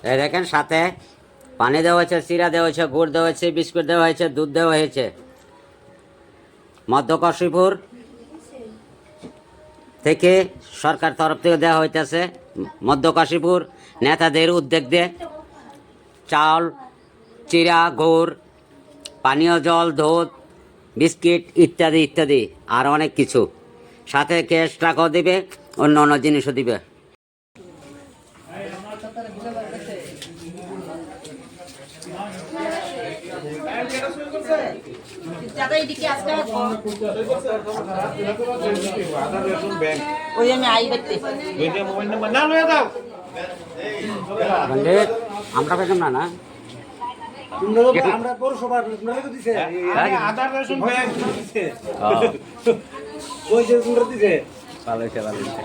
এই দেখেন সাথে পানি দেওয়া হয়েছে, চিরা দেওয়া হয়েছে, গুড় দেওয়া হয়েছে, বিস্কুট দেওয়া হয়েছে, দুধ দেওয়া হয়েছে। মধ্য কাশীপুর থেকে সরকার তরফ থেকে দেওয়া হইতেছে মধ্য কাশীপুর নেতাদের উদ্যোগ দিয়ে চাল, চিরা, গুড়, পানীয় জল, দুধ, বিস্কিট ইত্যাদি ইত্যাদি আর অনেক কিছু। সাথে ক্যাশ টাকাও দিবে, অন্য অন্য জিনিসও দিবে। আমরা পেতাম না না আমরা পৌরসভার দিছে আধার রেশন ব্যাংক দিছে ওই যে দিছে ভালো হয়েছে ভালো হয়েছে।